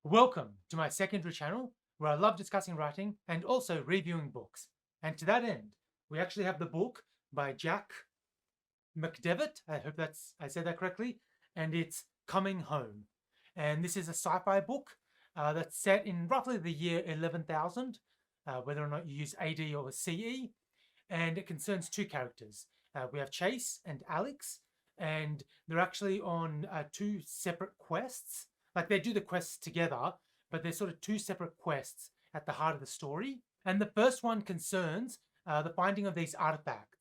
Welcome to my secondary channel where I love discussing writing and also reviewing books. And to that end, we actually have the book by Jack McDevitt. I hope I said that correctly. And it's Coming Home. And this is a sci-fi book that's set in roughly the year 11,000, whether or not you use AD or CE. And it concerns two characters. We have Chase and Alex, and they're actually on two separate quests. Like they do the quests together, but they're sort of two separate quests at the heart of the story. And the first one concerns the finding of these artifacts.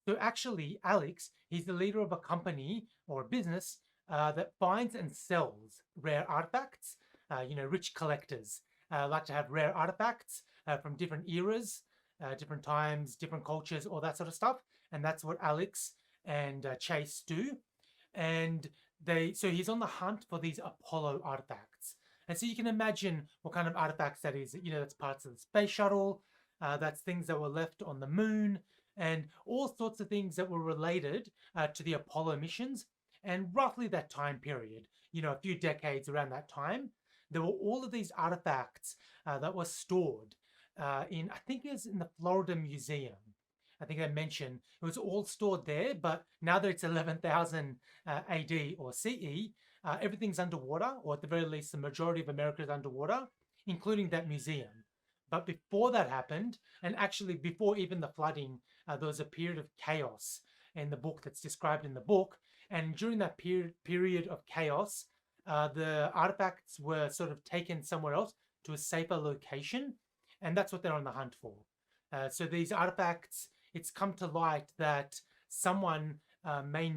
So actually, Alex, he's the leader of a company or a business that finds and sells rare artifacts. Rich collectors like to have rare artifacts from different eras, different times, different cultures, all that sort of stuff. And that's what Alex and Chase do. And so he's on the hunt for these Apollo artifacts. And so you can imagine what kind of artifacts that is. That's parts of the space shuttle, that's things that were left on the moon, and all sorts of things that were related to the Apollo missions. And roughly that time period, a few decades around that time, there were all of these artifacts that were stored I think it was in the Florida Museum. I think I mentioned it was all stored there, but now that it's 11,000 AD or CE, everything's underwater, or at the very least, the majority of America is underwater, including that museum. But before that happened, and actually before even the flooding, there was a period of chaos in the book that's described in the book. And during that period of chaos, the artifacts were sort of taken somewhere else to a safer location, and that's what they're on the hunt for. So these artifacts, it's come to light that someone may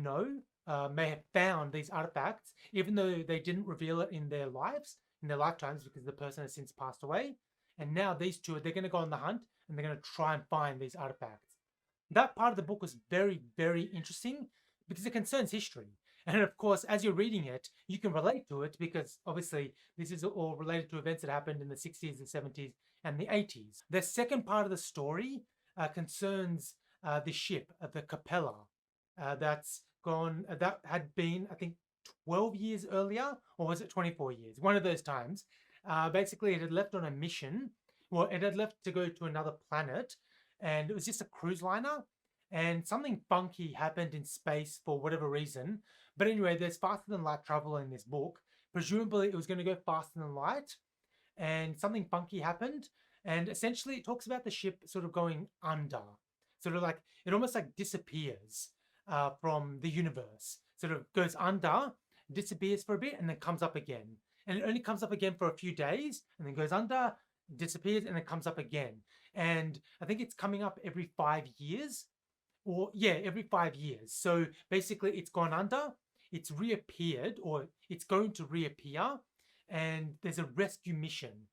have found these artifacts, even though they didn't reveal it in their lifetimes, because the person has since passed away. And now these two, they're going to go on the hunt and they're going to try and find these artifacts. That part of the book was very, very interesting because it concerns history. And of course, as you're reading it, you can relate to it because obviously this is all related to events that happened in the 60s, the 70s, and the 80s. The second part of the story concerns the ship, the Capella, that had been, I think, 12 years earlier, or was it 24 years? One of those times. Basically, it had left on a mission. Well, it had left to go to another planet, and it was just a cruise liner. And something funky happened in space for whatever reason. But anyway, there's faster than light travel in this book. Presumably, it was going to go faster than light, and something funky happened. And essentially, it talks about the ship sort of going under, sort of like it almost like disappears from the universe, sort of goes under, disappears for a bit, and then comes up again. And it only comes up again for a few days, and then goes under, disappears, and then comes up again. And I think it's coming up every 5 years, or yeah, every 5 years. So basically, it's gone under, it's reappeared, or it's going to reappear, and there's a rescue mission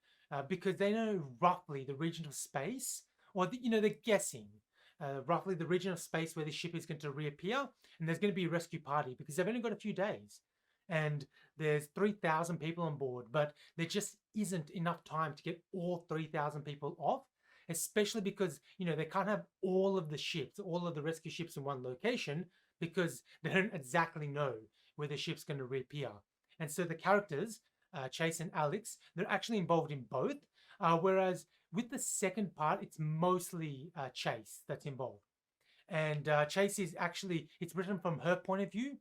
because they know roughly the region of space, or they're guessing roughly the region of space where the ship is going to reappear, and there's going to be a rescue party because they've only got a few days, and there's 3,000 people on board, but there just isn't enough time to get all 3,000 people off, especially because they can't have all of the rescue ships in one location because they don't exactly know where the ship's going to reappear. And so the characters, Chase and Alex, they're actually involved in both. Whereas with the second part, it's mostly Chase that's involved. And Chase is actually, it's written from her point of view,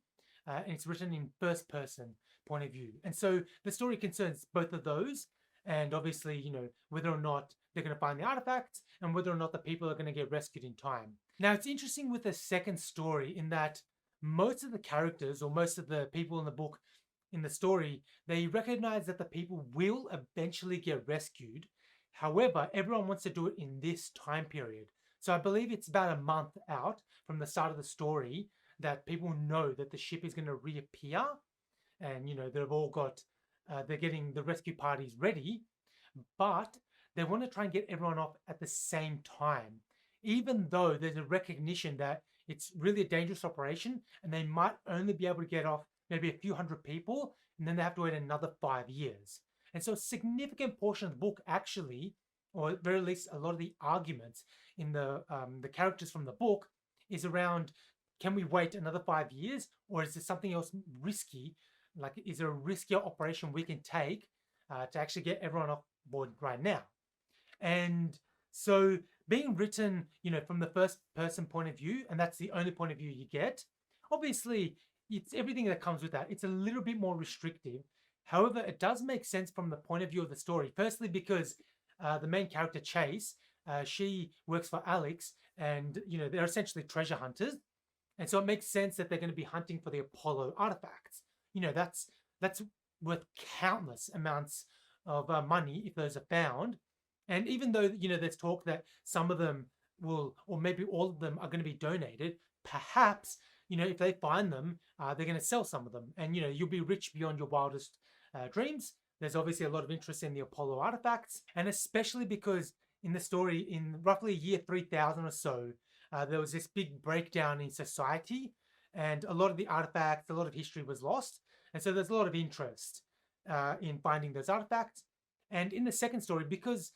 and it's written in first person point of view. And so the story concerns both of those. And obviously, whether or not they're going to find the artifacts and whether or not the people are going to get rescued in time. Now, it's interesting with the second story in that most of the characters or most of the people in the book, in the story, they recognize that the people will eventually get rescued. However, everyone wants to do it in this time period. So I believe it's about a month out from the start of the story that people know that the ship is going to reappear, and they've all got they're getting the rescue parties ready, but they want to try and get everyone off at the same time, even though there's a recognition that it's really a dangerous operation and they might only be able to get off maybe a few hundred people, and then they have to wait another 5 years. And so a significant portion of the book actually, or at very least a lot of the arguments in the characters from the book, is around, can we wait another 5 years, or is there something else risky? Like, is there a riskier operation we can take to actually get everyone off board right now. And so being written, from the first person point of view, and that's the only point of view you get, obviously it's everything that comes with that. It's a little bit more restrictive. However, it does make sense from the point of view of the story. Firstly, because the main character Chase, she works for Alex, and they're essentially treasure hunters, and so it makes sense that they're going to be hunting for the Apollo artifacts. That's worth countless amounts of money if those are found. And even though there's talk that some of them will, or maybe all of them, are going to be donated, perhaps if they find them, they're going to sell some of them, and you'll be rich beyond your wildest dreams. There's obviously a lot of interest in the Apollo artifacts, and especially because in the story, in roughly year 3000 or so, there was this big breakdown in society, and a lot of the artifacts, a lot of history was lost, and so there's a lot of interest in finding those artifacts. And in the second story, because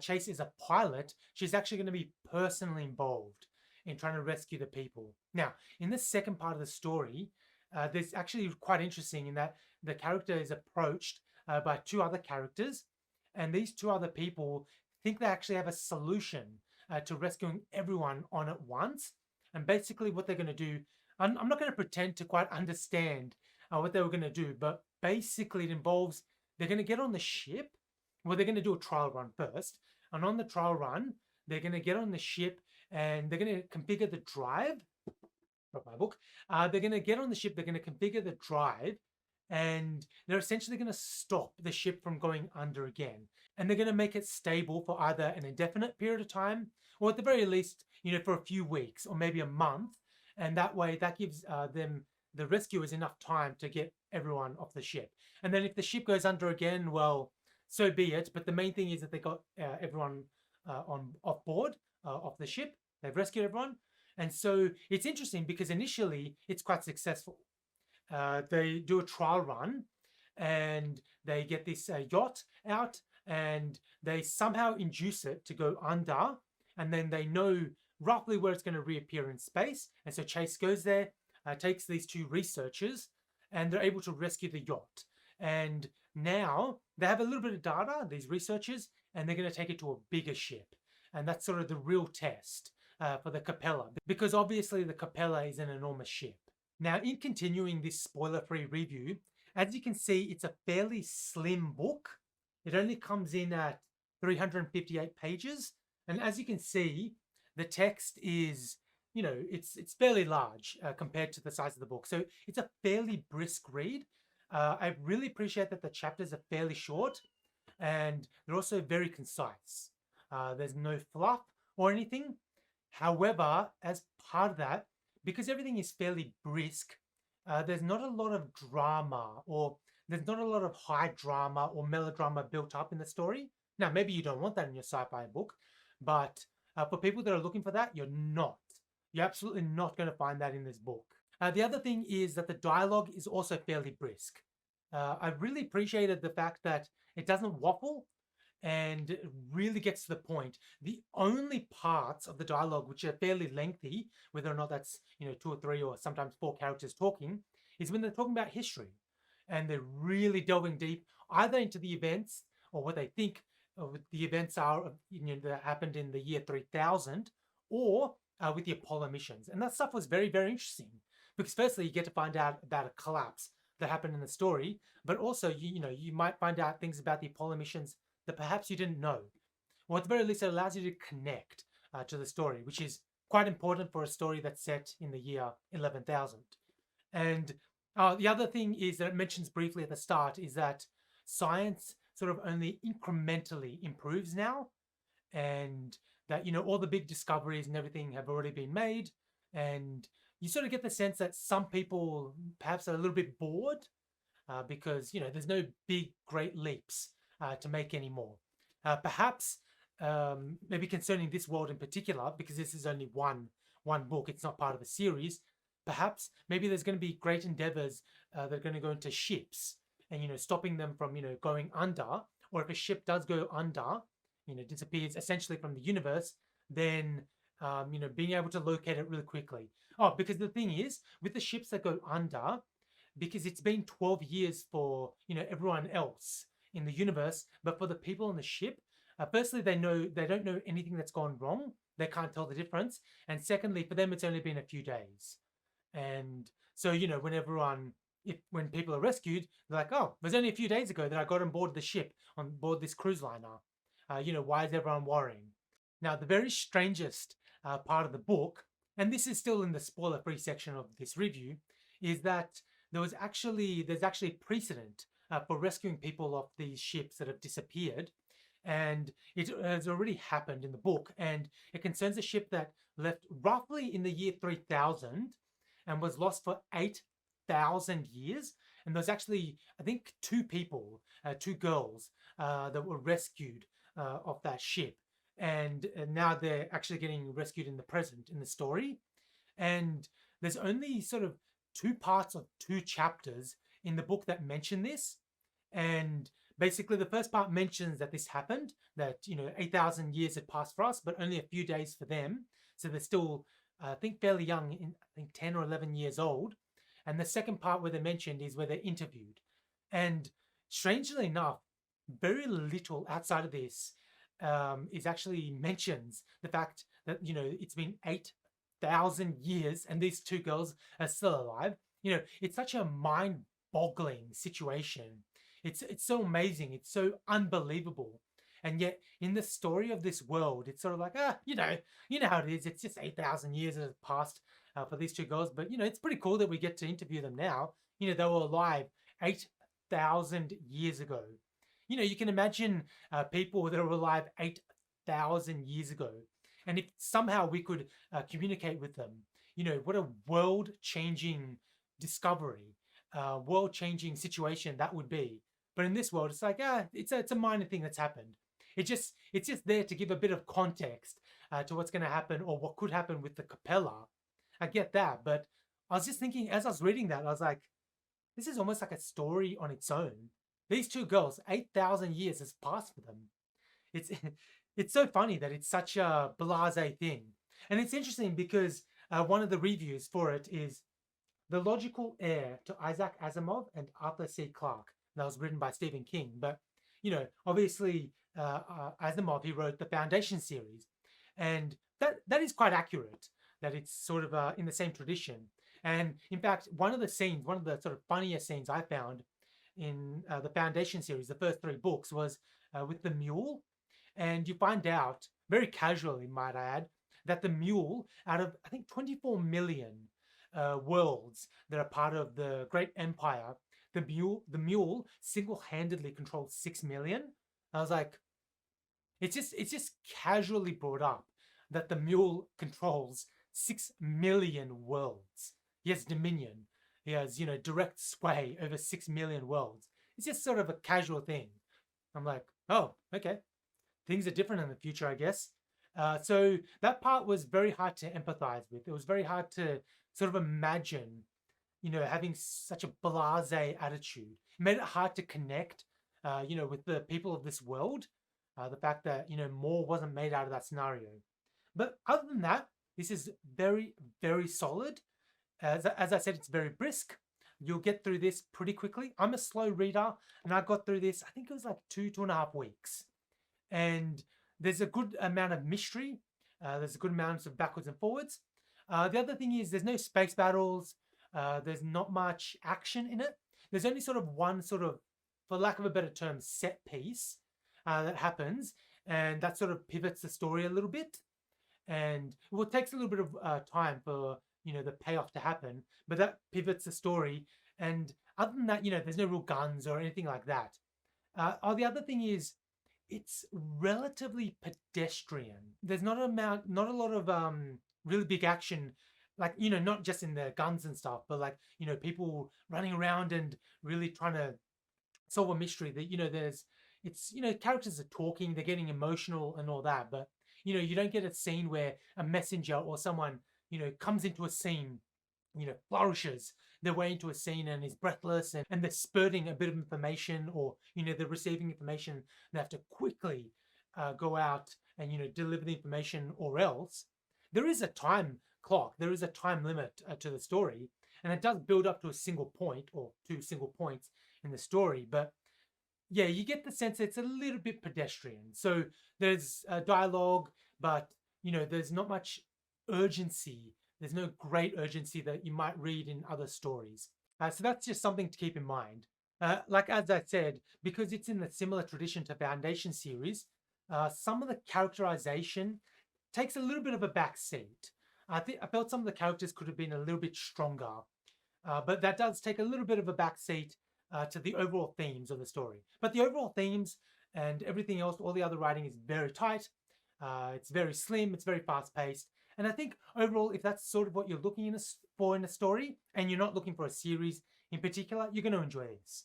Chase is a pilot, she's actually going to be personally involved in trying to rescue the people. Now, in the second part of the story, there's actually quite interesting in that the character is approached by two other characters, and these two other people think they actually have a solution to rescuing everyone on at once. And basically what they're going to do, I'm not going to pretend to quite understand what they were going to do, but basically it involves, they're going to get on the ship. Well, they're going to do a trial run first, and on the trial run, they're going to get on the ship and they're going to configure the drive. Got my book. They're going to get on the ship, they're going to configure the drive, and they're essentially going to stop the ship from going under again. And they're going to make it stable for either an indefinite period of time, or at the very least, for a few weeks or maybe a month. And that way, that gives them, the rescuers, enough time to get everyone off the ship. And then if the ship goes under again, well, so be it. But the main thing is that they got everyone off board, off the ship. They've rescued everyone. And so it's interesting because initially it's quite successful. They do a trial run and they get this yacht out, and they somehow induce it to go under, and then they know roughly where it's going to reappear in space. And so Chase goes there, takes these two researchers, and they're able to rescue the yacht. And now they have a little bit of data, these researchers, and they're going to take it to a bigger ship. And that's sort of the real test for the Capella, because obviously the Capella is an enormous ship. Now, in continuing this spoiler-free review, as you can see, it's a fairly slim book. It only comes in at 358 pages. And as you can see, the text is, it's fairly large compared to the size of the book. So it's a fairly brisk read. I really appreciate that the chapters are fairly short, and they're also very concise. There's no fluff or anything. However, as part of that, because everything is fairly brisk, there's not a lot of drama, or there's not a lot of high drama or melodrama built up in the story. Now, maybe you don't want that in your sci-fi book, but for people that are looking for that, you're not. You're absolutely not going to find that in this book. The other thing is that the dialogue is also fairly brisk. I really appreciated the fact that it doesn't waffle, and it really gets to the point. The only parts of the dialogue which are fairly lengthy, whether or not that's 2 or 3 or sometimes 4 characters talking, is when they're talking about history, and they're really delving deep either into the events or what they think the events are that happened in the year 3000, or with the Apollo missions. And that stuff was very, very interesting, because firstly you get to find out about a collapse that happened in the story, but also you might find out things about the Apollo missions that perhaps you didn't know. Or at the very least, it allows you to connect to the story, which is quite important for a story that's set in the year 11,000. And the other thing is that it mentions briefly at the start is that science sort of only incrementally improves now, and that all the big discoveries and everything have already been made, and you sort of get the sense that some people perhaps are a little bit bored because there's no big great leaps to make anymore. Perhaps maybe concerning this world in particular, because this is only one book, it's not part of a series. Perhaps maybe there's going to be great endeavors that are going to go into ships, and stopping them from going under. Or if a ship does go under, disappears essentially from the universe, then being able to locate it really quickly. Oh, because the thing is, with the ships that go under, because it's been 12 years for everyone else in the universe, but for the people on the ship, firstly, they don't know anything that's gone wrong. They can't tell the difference. And secondly, for them, it's only been a few days. And so, when people are rescued, they're like, oh, it was only a few days ago that I got on board the ship, on board this cruise liner. Why is everyone worrying? Now, the very strangest part of the book, and this is still in the spoiler-free section of this review, is that there's actually precedent for rescuing people off these ships that have disappeared. And it has already happened in the book, and it concerns a ship that left roughly in the year 3000 and was lost for 8,000 years. And there's actually, I think, two girls that were rescued off that ship. And now they're actually getting rescued in the present in the story. And there's only sort of two parts of two chapters in the book that mention this. And basically, the first part mentions that this happened, that 8,000 years had passed for us, but only a few days for them. So they're still, I think, fairly young, I think 10 or 11 years old. And the second part where they're mentioned is where they're interviewed. And strangely enough, very little outside of this is actually mentions the fact that it's been 8,000 years and these two girls are still alive. It's such a mind-boggling situation. It's so amazing. It's so unbelievable. And yet, in the story of this world, it's sort of like, you know how it is. It's just 8,000 years that have passed for these two girls. But, it's pretty cool that we get to interview them now. They were alive 8,000 years ago. You can imagine people that were alive 8,000 years ago. And if somehow we could communicate with them, what a world-changing discovery, world-changing situation that would be. But in this world, it's like, it's a minor thing that's happened. It's just there to give a bit of context to what's going to happen or what could happen with the Capella. I get that, but I was just thinking, as I was reading that, I was like, this is almost like a story on its own. These two girls, 8,000 years has passed for them. It's so funny that it's such a blasé thing. And it's interesting because one of the reviews for it is the logical heir to Isaac Asimov and Arthur C. Clarke. That was written by Stephen King. But, obviously, Asimov, he wrote the Foundation series. And that is quite accurate, that it's sort of in the same tradition. And in fact, one of the sort of funniest scenes I found in the Foundation series, the first three books, was with the mule. And you find out, very casually, might I add, that the mule, out of, I think, 24 million worlds that are part of the Great Empire, the mule single-handedly controls 6 million. I was like, it's just casually brought up that the mule controls 6 million worlds. He has dominion. He has, direct sway over 6 million worlds. It's just sort of a casual thing. I'm like, oh, okay. Things are different in the future, I guess. So that part was very hard to empathize with. It was very hard to sort of imagine, having such a blasé attitude. It made it hard to connect, with the people of this world. The fact that, more wasn't made out of that scenario. But other than that, this is very, very solid. As I said, it's very brisk. You'll get through this pretty quickly. I'm a slow reader, and I got through this, I think it was like 2.5 weeks. And there's a good amount of mystery. There's a good amount of backwards and forwards. The other thing is there's no space battles. There's not much action in it. There's only sort of one sort of, for lack of a better term, set piece that happens. And that sort of pivots the story a little bit. And it takes a little bit of time for, the payoff to happen. But that pivots the story. And other than that, there's no real guns or anything like that. The other thing is, it's relatively pedestrian. There's not a lot of really big action, like, not just in the guns and stuff, but like, people running around and really trying to solve a mystery. That, characters are talking, they're getting emotional and all that, but, you don't get a scene where a messenger or someone, comes into a scene, flourishes their way into a scene and is breathless and they're spurting a bit of information, or they're receiving information. They have to quickly go out and deliver the information, or else there is a time clock, there is a time limit to the story, and it does build up to a single point or two single points in the story. But yeah, you get the sense it's a little bit pedestrian. So there's dialogue, but there's not much urgency. There's no great urgency that you might read in other stories. So that's just something to keep in mind. Like as I said, because it's in the similar tradition to Foundation series, some of the characterization takes a little bit of a back seat. I felt some of the characters could have been a little bit stronger, but that does take a little bit of a back seat to the overall themes of the story. But the overall themes and everything else, all the other writing is very tight. It's very slim. It's very fast paced. And I think overall, if that's sort of what you're looking for in a story, and you're not looking for a series in particular, you're going to enjoy this.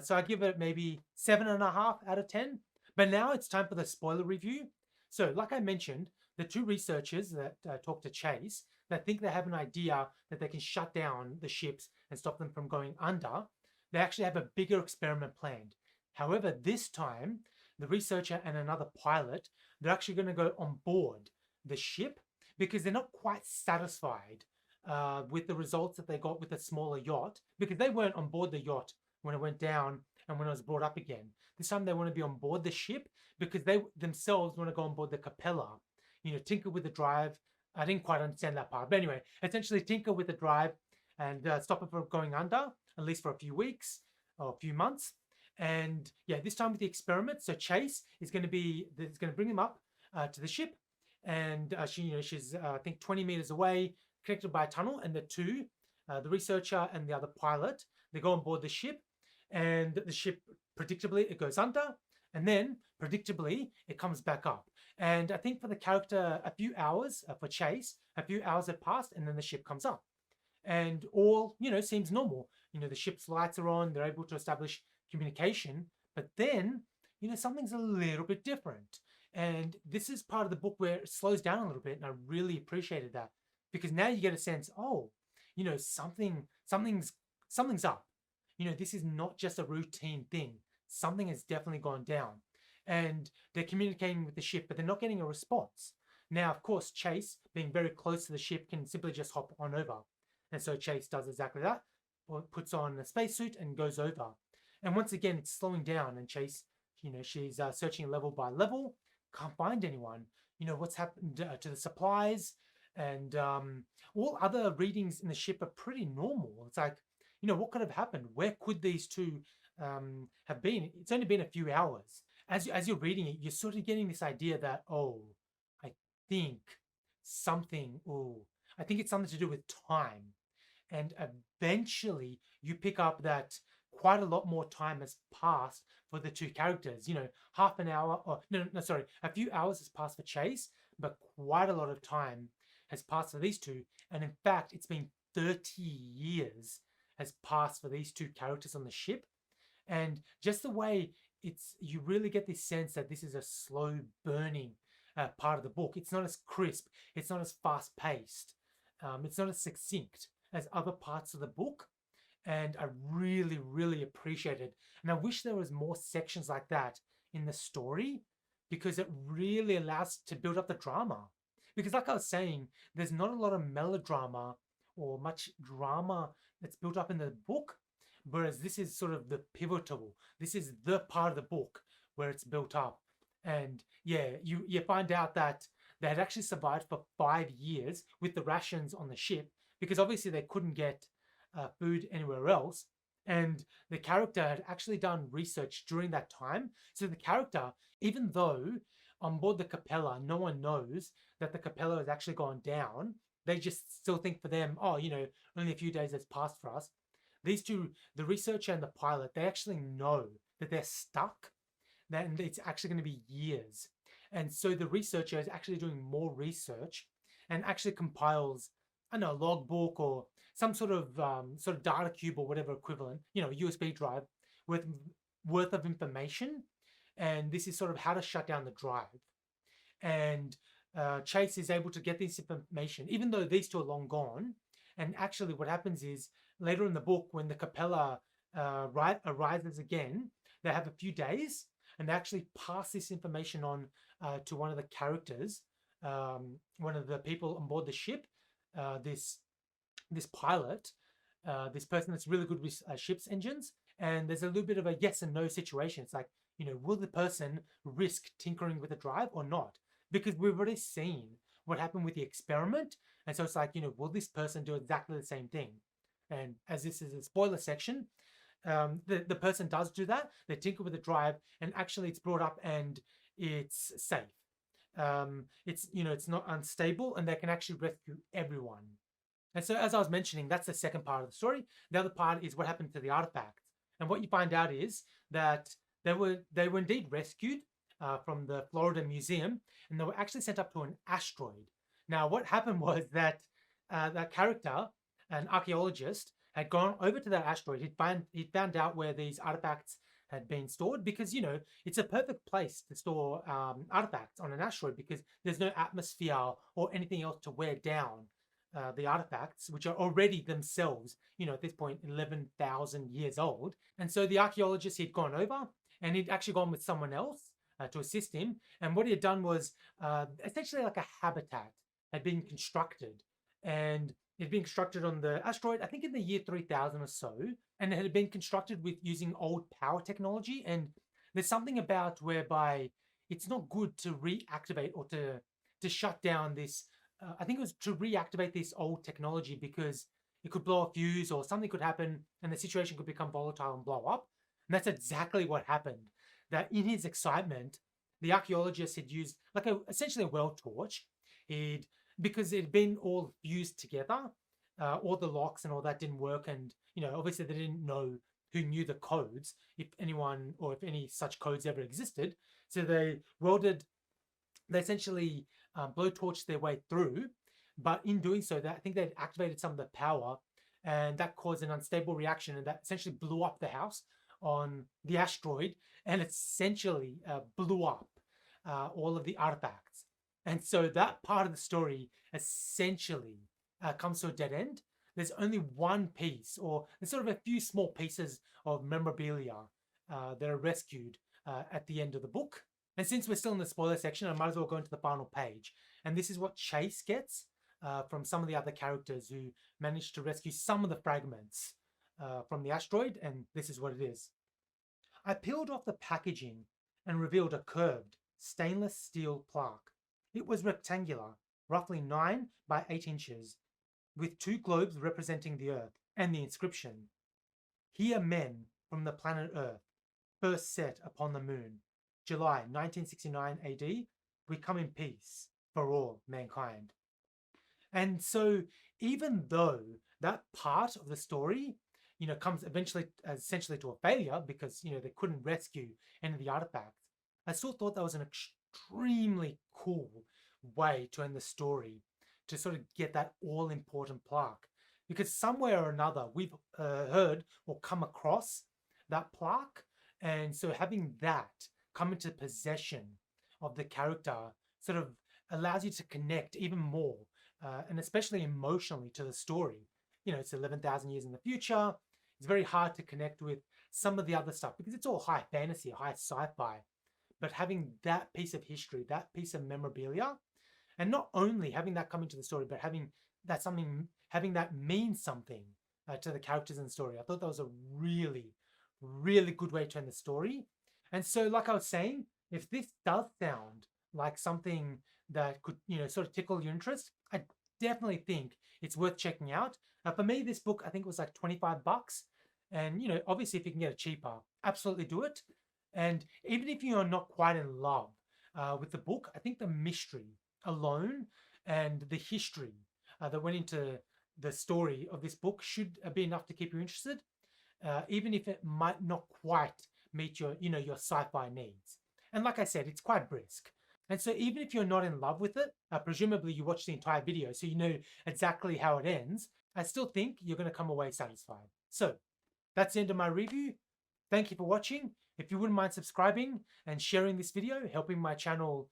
So I give it maybe 7.5 out of 10. But now it's time for the spoiler review. So, like I mentioned, the two researchers that talk to Chase that think they have an idea that they can shut down the ships and stop them from going under, they actually have a bigger experiment planned. However, this time, the researcher and another pilot, they're actually going to go on board the ship because they're not quite satisfied with the results that they got with a smaller yacht, because they weren't on board the yacht when it went down and when it was brought up again. This time they want to be on board the ship because they themselves want to go on board the Capella, tinker with the drive. I didn't quite understand that part. But anyway, essentially tinker with the drive and stop it from going under, at least for a few weeks or a few months. And yeah, this time with the experiment, so Chase is going to bring them up to the ship, and she's I think 20 meters away, connected by a tunnel, and the researcher and the other pilot, they go on board the ship, and the ship predictably it goes under, and then predictably it comes back up. And I think for the character, a few hours for Chase, a few hours have passed, and then the ship comes up, and all seems normal. The ship's lights are on, they're able to establish communication, but then something's a little bit different. And this is part of the book where it slows down a little bit, and I really appreciated that, because now you get a sense, oh, something's up. This is not just a routine thing. Something has definitely gone down. And they're communicating with the ship, but they're not getting a response. Now, of course, Chase, being very close to the ship, can simply just hop on over. And so Chase does exactly that, puts on a spacesuit and goes over. And once again, it's slowing down, and Chase, she's searching level by level, can't find anyone. What's happened to the supplies, and all other readings in the ship are pretty normal. It's like, what could have happened? Where could these two have been? It's only been a few hours. As you're reading it, you're sort of getting this idea that, oh, I think I think it's something to do with time. And eventually you pick up that quite a lot more time has passed for the two characters. Half an hour, or no, sorry, a few hours has passed for Chase, but quite a lot of time has passed for these two. And in fact, it's been 30 years has passed for these two characters on the ship. And just the way you really get this sense that this is a slow burning part of the book. It's not as crisp, it's not as fast paced, it's not as succinct as other parts of the book. And I really, really appreciate it. And I wish there was more sections like that in the story, because it really allows to build up the drama. Because like I was saying, there's not a lot of melodrama or much drama that's built up in the book, whereas this is sort of the pivotal. This is the part of the book where it's built up. And yeah, you find out that they had actually survived for 5 years with the rations on the ship, because obviously they couldn't get food anywhere else. And the character had actually done research during that time. So the character, even though on board the Capella, no one knows that the Capella has actually gone down, they just still think for them, oh, only a few days has passed for us. These two, the researcher and the pilot, they actually know that they're stuck, and it's actually going to be years. And so the researcher is actually doing more research and actually compiles, I don't know, a logbook or some sort of data cube or whatever equivalent, USB drive worth of information. And this is sort of how to shut down the drive. And Chase is able to get this information, even though these two are long gone. And actually what happens is, later in the book, when the Capella arises again, they have a few days, and they actually pass this information on to one of the characters, one of the people on board the ship, this pilot, this person that's really good with ship's engines. and there's a little bit of a yes and no situation. It's like, will the person risk tinkering with the drive or not? Because we've already seen what happened with the experiment. And so it's like, will this person do exactly the same thing? And as this is a spoiler section, the person does do that. They tinker with the drive, and actually it's brought up and it's safe. It's not unstable, and they can actually rescue everyone. And so, as I was mentioning, that's the second part of the story. The other part is what happened to the artifacts. And what you find out is that they were indeed rescued from the Florida Museum, and they were actually sent up to an asteroid. Now, what happened was that that character, an archaeologist, had gone over to that asteroid. He'd found out where these artifacts had been stored, because it's a perfect place to store artifacts on an asteroid, because there's no atmosphere or anything else to wear down the artifacts, which are already themselves, at this point, 11,000 years old. And so the archaeologist, he'd gone over, and he'd actually gone with someone else to assist him. And what he had done was essentially like a habitat had been constructed. And it had been constructed on the asteroid, I think in the year 3000 or so. And it had been constructed with using old power technology. And there's something about whereby it's not good to reactivate or to shut down this. I think it was to reactivate this old technology, because it could blow a fuse or something could happen and the situation could become volatile and blow up. And that's exactly what happened. That in his excitement, the archaeologist had used like essentially a well torch. Because it had been all fused together, all the locks and all that didn't work, and obviously they didn't know who knew the codes, if anyone or if any such codes ever existed. So they essentially blowtorched their way through, but in doing so, I think they'd activated some of the power, and that caused an unstable reaction, and that essentially blew up the house on the asteroid, and essentially blew up all of the artifacts. And so that part of the story essentially comes to a dead end. There's only one piece, or there's sort of a few small pieces of memorabilia that are rescued at the end of the book. And since we're still in the spoiler section, I might as well go into the final page. And this is what Chase gets from some of the other characters who managed to rescue some of the fragments from the asteroid. And this is what it is. I peeled off the packaging and revealed a curved stainless steel plaque. It was rectangular, roughly 9 by 8 inches, with 2 globes representing the Earth, and the inscription, "Here men from the planet Earth first set upon the moon, July 1969 AD, we come in peace for all mankind." And so even though that part of the story, comes eventually essentially to a failure, because, they couldn't rescue any of the artifacts, I still thought that was an extremely cool way to end the story, to sort of get that all-important plaque. Because somewhere or another, we've heard or come across that plaque. And so having that come into possession of the character sort of allows you to connect even more, and especially emotionally, to the story. It's 11,000 years in the future. It's very hard to connect with some of the other stuff because it's all high fantasy, high sci-fi. But having that piece of history, that piece of memorabilia, and not only having that come into the story, but having that mean something to the characters in the story. I thought that was a really, really good way to end the story. And so, like I was saying, if this does sound like something that could, sort of tickle your interest, I definitely think it's worth checking out. For me, this book, I think it was like $25. And, obviously if you can get it cheaper, absolutely do it. And even if you're not quite in love with the book, I think the mystery alone and the history that went into the story of this book should be enough to keep you interested, even if it might not quite meet your, your sci-fi needs. And like I said, it's quite brisk. And so even if you're not in love with it, presumably you watched the entire video, so you know exactly how it ends, I still think you're going to come away satisfied. So that's the end of my review. Thank you for watching. If you wouldn't mind subscribing and sharing this video, helping my channel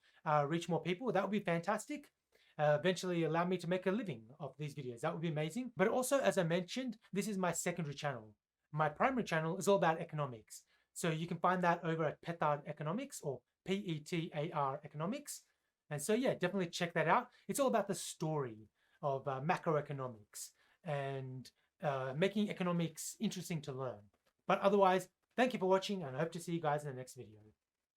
reach more people, that would be fantastic. Eventually allow me to make a living of these videos. That would be amazing. But also, as I mentioned, this is my secondary channel. My primary channel is all about economics. So you can find that over at Petard Economics, or PETAR Economics. And so yeah, definitely check that out. It's all about the story of macroeconomics and making economics interesting to learn. But otherwise, thank you for watching, and I hope to see you guys in the next video.